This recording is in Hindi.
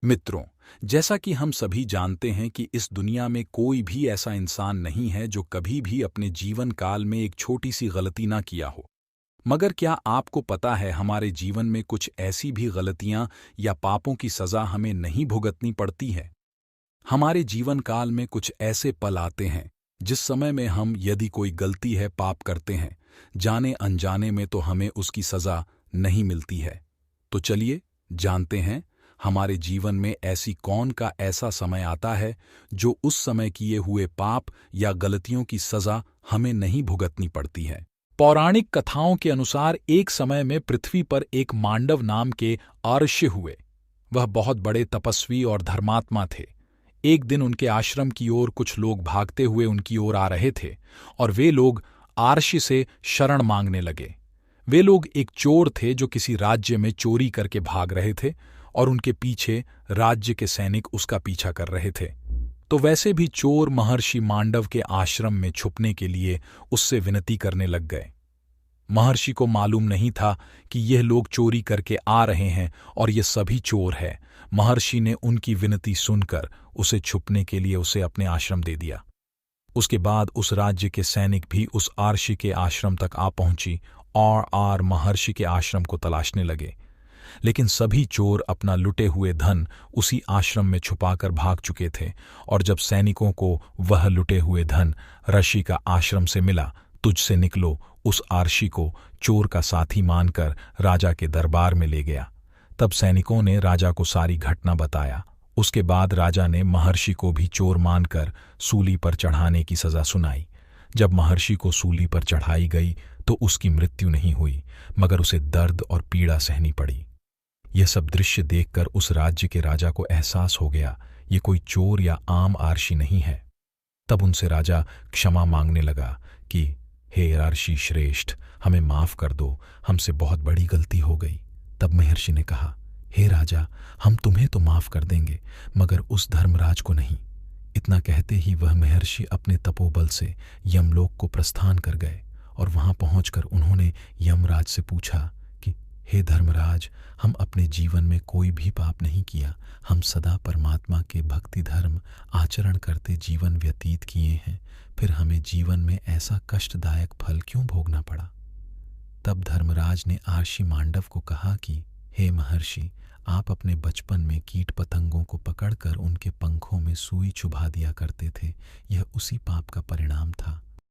मित्रों, जैसा कि हम सभी जानते हैं कि इस दुनिया में कोई भी ऐसा इंसान नहीं है जो कभी भी अपने जीवन काल में एक छोटी सी गलती ना किया हो। मगर क्या आपको पता है हमारे जीवन में कुछ ऐसी भी गलतियां या पापों की सज़ा हमें नहीं भुगतनी पड़ती है। हमारे जीवन काल में कुछ ऐसे पल आते हैं जिस समय में हम यदि कोई गलती है पाप करते हैं, जाने अनजाने में तो हमें उसकी सज़ा नहीं मिलती है। तो चलिए जानते हैं हमारे जीवन में ऐसी कौन का ऐसा समय आता है जो उस समय किए हुए पाप या गलतियों की सज़ा हमें नहीं भुगतनी पड़ती है। पौराणिक कथाओं के अनुसार एक समय में पृथ्वी पर एक मांडव नाम के आर्ष्य हुए। वह बहुत बड़े तपस्वी और धर्मात्मा थे। एक दिन उनके आश्रम की ओर कुछ लोग भागते हुए उनकी ओर आ रहे थे और वे लोग आर्ष्य से शरण मांगने लगे। वे लोग एक चोर थे जो किसी राज्य में चोरी करके भाग रहे थे और उनके पीछे राज्य के सैनिक उसका पीछा कर रहे थे। तो वैसे भी चोर महर्षि मांडव के आश्रम में छुपने के लिए उससे विनती करने लग गए। महर्षि को मालूम नहीं था कि यह लोग चोरी करके आ रहे हैं और ये सभी चोर हैं। महर्षि ने उनकी विनती सुनकर उसे छुपने के लिए उसे अपने आश्रम दे दिया। उसके बाद उस राज्य के सैनिक भी उस आर्षि के आश्रम तक आ पहुंची और महर्षि के आश्रम को तलाशने लगे। लेकिन सभी चोर अपना लुटे हुए धन उसी आश्रम में छुपाकर भाग चुके थे और जब सैनिकों को वह लुटे हुए धन ऋषि का आश्रम से मिला, तुझसे निकलो उस आर्षि को चोर का साथी मानकर राजा के दरबार में ले गया। तब सैनिकों ने राजा को सारी घटना बताया। उसके बाद राजा ने महर्षि को भी चोर मानकर सूली पर चढ़ाने की सजा सुनाई। जब महर्षि को सूली पर चढ़ाई गई तो उसकी मृत्यु नहीं हुई, मगर उसे दर्द और पीड़ा सहनी पड़ी। यह सब दृश्य देखकर उस राज्य के राजा को एहसास हो गया ये कोई चोर या आम आर्षि नहीं है। तब उनसे राजा क्षमा मांगने लगा कि हे आर्षि श्रेष्ठ, हमें माफ कर दो, हमसे बहुत बड़ी गलती हो गई। तब महर्षि ने कहा, हे राजा, हम तुम्हें तो माफ कर देंगे मगर उस धर्मराज को नहीं। इतना कहते ही वह महर्षि अपने तपोबल से यमलोक को प्रस्थान कर गए और वहां पहुंचकर उन्होंने यमराज से पूछा कि हे धर्मराज, हम अपने जीवन में कोई भी पाप नहीं किया, हम सदा परमात्मा के भक्ति धर्म आचरण करते जीवन व्यतीत किए हैं, फिर हमें जीवन में ऐसा कष्टदायक फल क्यों भोगना पड़ा। तब धर्मराज ने आर्षि मांडव को कहा कि हे महर्षि, आप अपने बचपन में कीट पतंगों को पकड़कर उनके पंखों में सुई चुभा दिया करते थे, यह उसी पाप का परिणाम था।